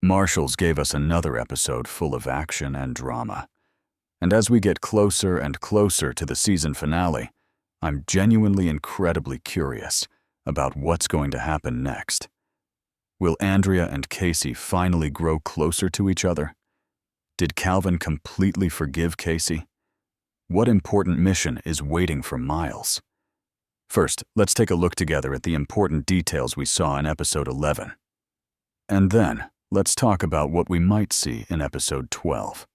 Marshals gave us another episode full of action and drama. And as we get closer and closer to the season finale, I'm genuinely incredibly curious about what's going to happen next. Will Andrea and Casey finally grow closer to each other? Did Calvin completely forgive Casey? What important mission is waiting for Miles? First, let's take a look together at the important details we saw in episode 11. And then, let's talk about what we might see in episode 12.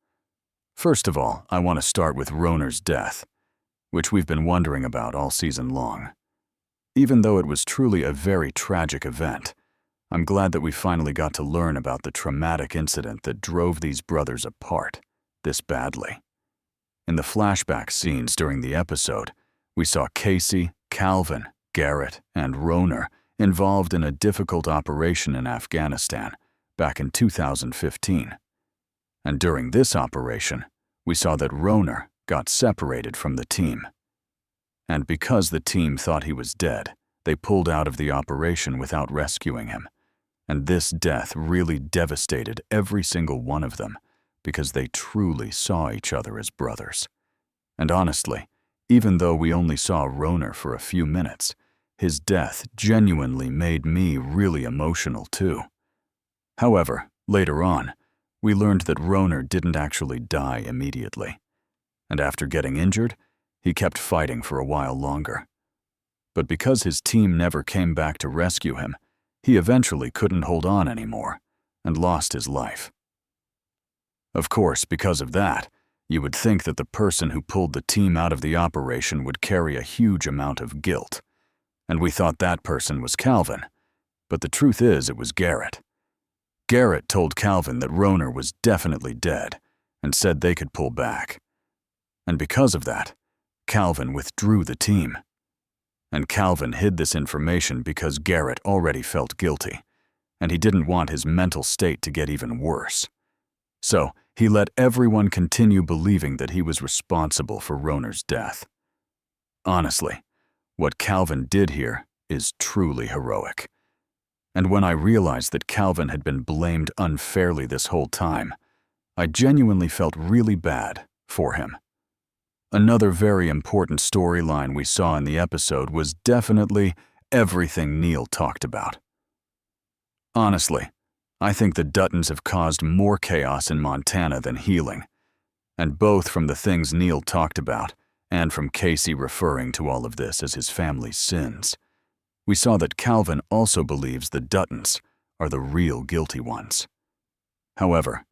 First of all, I want to start with Roner's death, which we've been wondering about all season long. Even though it was truly a very tragic event, I'm glad that we finally got to learn about the traumatic incident that drove these brothers apart this badly. In the flashback scenes during the episode, we saw Casey, Calvin, Garrett, and Roner involved in a difficult operation in Afghanistan back in 2015. And during this operation, we saw that Roner got separated from the team. And because the team thought he was dead, they pulled out of the operation without rescuing him. And this death really devastated every single one of them because they truly saw each other as brothers. And honestly, even though we only saw Roner for a few minutes, his death genuinely made me really emotional too. However, later on, we learned that Roner didn't actually die immediately. And after getting injured, he kept fighting for a while longer. But because his team never came back to rescue him, he eventually couldn't hold on anymore and lost his life. Of course, because of that, you would think that the person who pulled the team out of the operation would carry a huge amount of guilt. And we thought that person was Calvin. But the truth is, it was Garrett. Garrett told Calvin that Roner was definitely dead and said they could pull back. And because of that, Calvin withdrew the team. And Calvin hid this information because Garrett already felt guilty, and he didn't want his mental state to get even worse. So, he let everyone continue believing that he was responsible for Roner's death. Honestly, what Calvin did here is truly heroic. And when I realized that Calvin had been blamed unfairly this whole time, I genuinely felt really bad for him. Another very important storyline we saw in the episode was definitely everything Neil talked about. Honestly, I think the Duttons have caused more chaos in Montana than healing, and both from the things Neil talked about and from Casey referring to all of this as his family's sins, we saw that Calvin also believes the Duttons are the real guilty ones. However,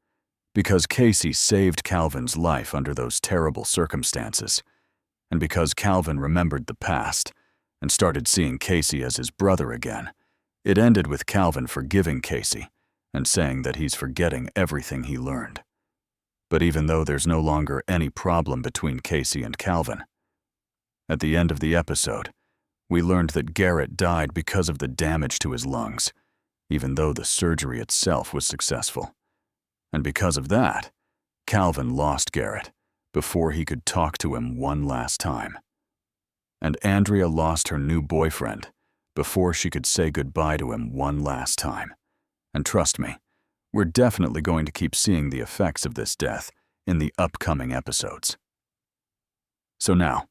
because Casey saved Calvin's life under those terrible circumstances, and because Calvin remembered the past and started seeing Casey as his brother again, it ended with Calvin forgiving Casey and saying that he's forgetting everything he learned. But even though there's no longer any problem between Casey and Calvin, at the end of the episode, we learned that Garrett died because of the damage to his lungs, even though the surgery itself was successful. And because of that, Calvin lost Garrett before he could talk to him one last time. And Andrea lost her new boyfriend before she could say goodbye to him one last time. And trust me, we're definitely going to keep seeing the effects of this death in the upcoming episodes. So now,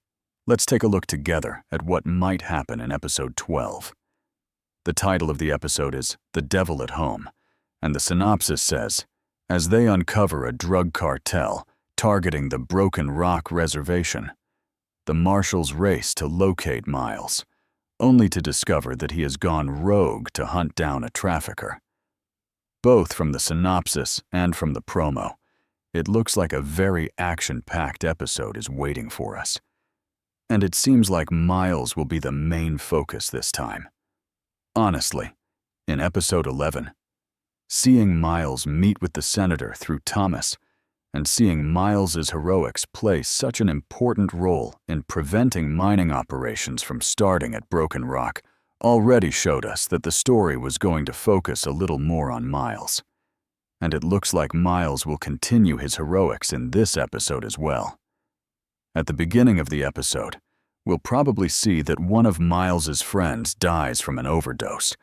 let's take a look together at what might happen in episode 12. The title of the episode is The Devil at Home, and the synopsis says, as they uncover a drug cartel targeting the Broken Rock Reservation, the Marshals race to locate Miles, only to discover that he has gone rogue to hunt down a trafficker. Both from the synopsis and from the promo, it looks like a very action-packed episode is waiting for us. And it seems like Miles will be the main focus this time. Honestly, in episode 11, seeing Miles meet with the senator through Thomas and seeing Miles's heroics play such an important role in preventing mining operations from starting at Broken Rock already showed us that the story was going to focus a little more on Miles. And it looks like Miles will continue his heroics in this episode as well. At the beginning of the episode, we'll probably see that one of Miles's friends dies from an overdose,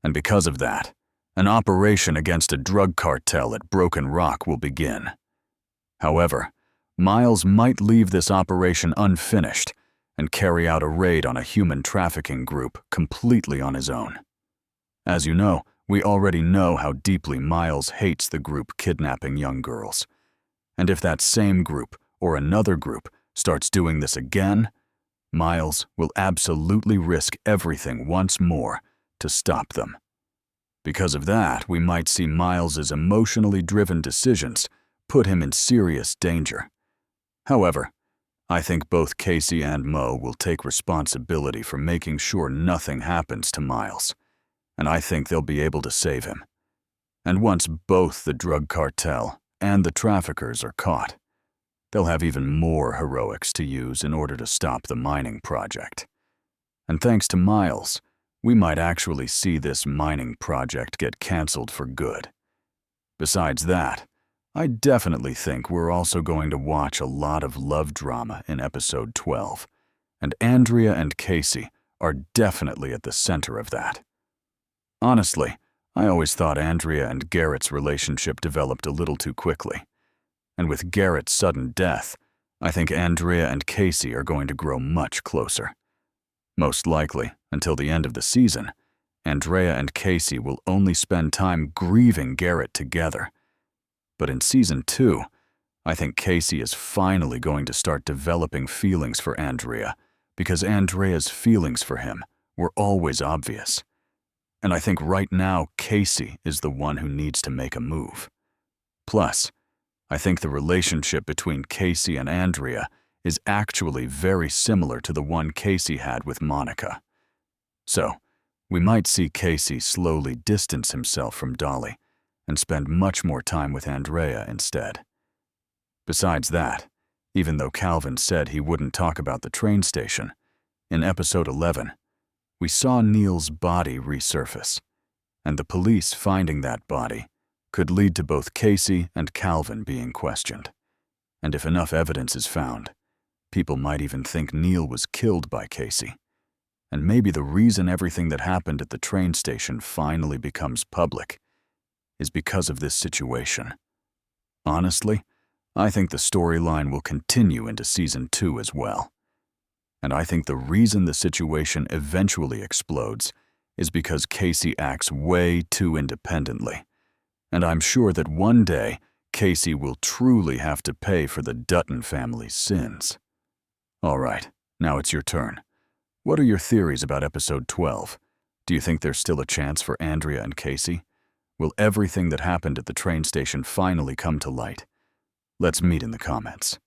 and because of that, An operation against a drug cartel at Broken Rock will begin. However, Miles might leave this operation unfinished and carry out a raid on a human trafficking group completely on his own. As you know, we already know how deeply Miles hates the group kidnapping young girls. And if that same group or another group starts doing this again, Miles will absolutely risk everything once more to stop them. Because of that, we might see Miles's emotionally driven decisions put him in serious danger. However, I think both Casey and Mo will take responsibility for making sure nothing happens to Miles, and I think they'll be able to save him. And once both the drug cartel and the traffickers are caught, they'll have even more heroics to use in order to stop the mining project. And thanks to Miles, we might actually see this mining project get canceled for good. Besides that, I definitely think we're also going to watch a lot of love drama in episode 12, and Andrea and Casey are definitely at the center of that. Honestly, I always thought Andrea and Garrett's relationship developed a little too quickly. And with Garrett's sudden death, I think Andrea and Casey are going to grow much closer. Most likely, until the end of the season, Andrea and Casey will only spend time grieving Garrett together. But in season 2, I think Casey is finally going to start developing feelings for Andrea because Andrea's feelings for him were always obvious. And I think right now Casey is the one who needs to make a move. Plus, I think the relationship between Casey and Andrea is actually very similar to the one Casey had with Monica. So, we might see Casey slowly distance himself from Dolly and spend much more time with Andrea instead. Besides that, even though Calvin said he wouldn't talk about the train station, in episode 11, we saw Neil's body resurface, and the police finding that body could lead to both Casey and Calvin being questioned. And if enough evidence is found, people might even think Neil was killed by Casey. And maybe the reason everything that happened at the train station finally becomes public is because of this situation. Honestly, I think the storyline will continue into season 2 as well. And I think the reason the situation eventually explodes is because Casey acts way too independently. And I'm sure that one day, Casey will truly have to pay for the Dutton family's sins. All right, now it's your turn. What are your theories about episode 12? Do you think there's still a chance for Andrea and Casey? Will everything that happened at the train station finally come to light? Let's meet in the comments.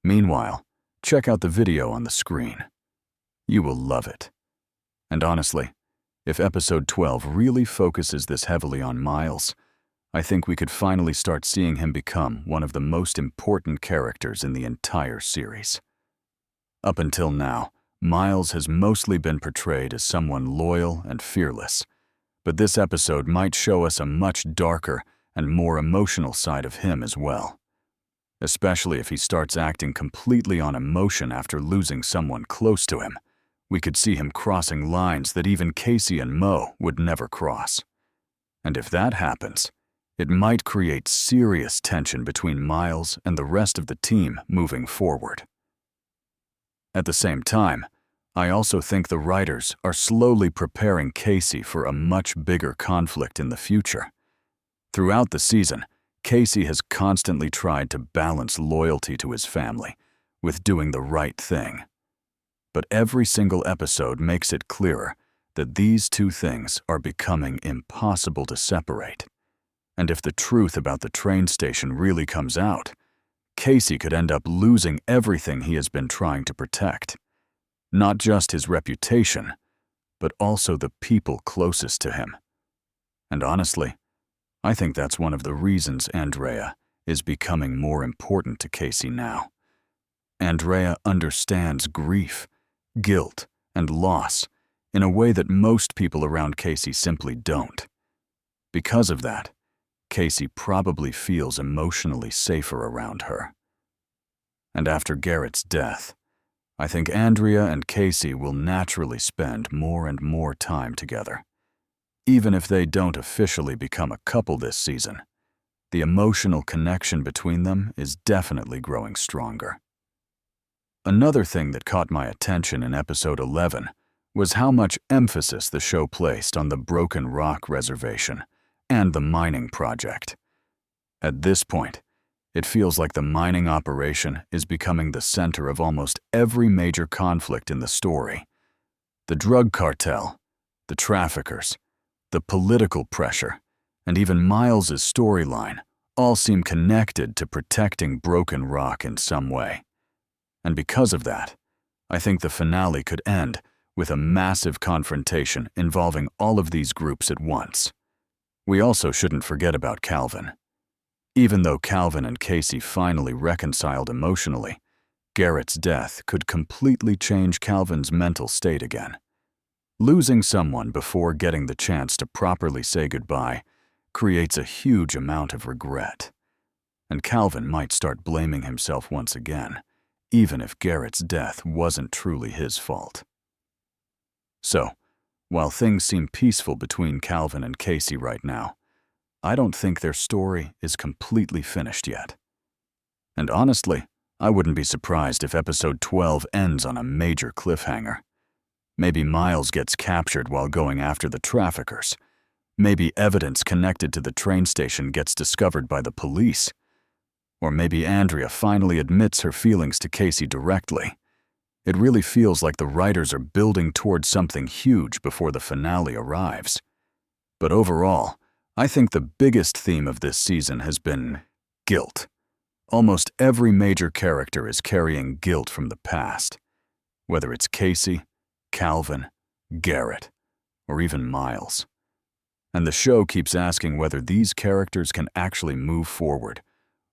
Meanwhile, check out the video on the screen. You will love it. And honestly, if episode 12 really focuses this heavily on Miles, I think we could finally start seeing him become one of the most important characters in the entire series. Up until now, Miles has mostly been portrayed as someone loyal and fearless, but this episode might show us a much darker and more emotional side of him as well. Especially if he starts acting completely on emotion after losing someone close to him, we could see him crossing lines that even Casey and Mo would never cross. And if that happens, it might create serious tension between Miles and the rest of the team moving forward. At the same time, I also think the writers are slowly preparing Casey for a much bigger conflict in the future. Throughout the season, Casey has constantly tried to balance loyalty to his family with doing the right thing. But every single episode makes it clearer that these two things are becoming impossible to separate. And if the truth about the train station really comes out, Casey could end up losing everything he has been trying to protect. Not just his reputation, but also the people closest to him. And honestly, I think that's one of the reasons Andrea is becoming more important to Casey now. Andrea understands grief, guilt, and loss in a way that most people around Casey simply don't. Because of that, Casey probably feels emotionally safer around her. And after Garrett's death, I think Andrea and Casey will naturally spend more and more time together. Even if they don't officially become a couple this season, the emotional connection between them is definitely growing stronger. Another thing that caught my attention in episode 11 was how much emphasis the show placed on the Broken Rock Reservation and the mining project. At this point, it feels like the mining operation is becoming the center of almost every major conflict in the story. The drug cartel, the traffickers, the political pressure, and even Miles's storyline all seem connected to protecting Broken Rock in some way. And because of that, I think the finale could end with a massive confrontation involving all of these groups at once. We also shouldn't forget about Calvin. Even though Calvin and Casey finally reconciled emotionally, Garrett's death could completely change Calvin's mental state again. Losing someone before getting the chance to properly say goodbye creates a huge amount of regret. And Calvin might start blaming himself once again, even if Garrett's death wasn't truly his fault. So, while things seem peaceful between Calvin and Casey right now, I don't think their story is completely finished yet. And honestly, I wouldn't be surprised if episode 12 ends on a major cliffhanger. Maybe Miles gets captured while going after the traffickers. Maybe evidence connected to the train station gets discovered by the police. Or maybe Andrea finally admits her feelings to Casey directly. It really feels like the writers are building towards something huge before the finale arrives. But overall, I think the biggest theme of this season has been guilt. Almost every major character is carrying guilt from the past, whether it's Casey, Calvin, Garrett, or even Miles. And the show keeps asking whether these characters can actually move forward,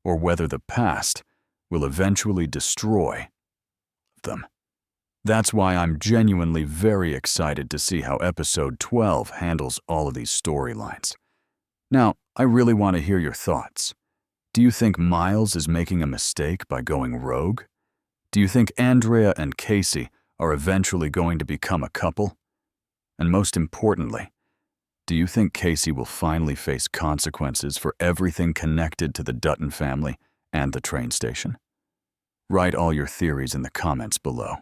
or whether the past will eventually destroy them. That's why I'm genuinely very excited to see how episode 12 handles all of these storylines. Now, I really want to hear your thoughts. Do you think Miles is making a mistake by going rogue? Do you think Andrea and Casey are eventually going to become a couple? And most importantly, do you think Casey will finally face consequences for everything connected to the Dutton family and the train station? Write all your theories in the comments below.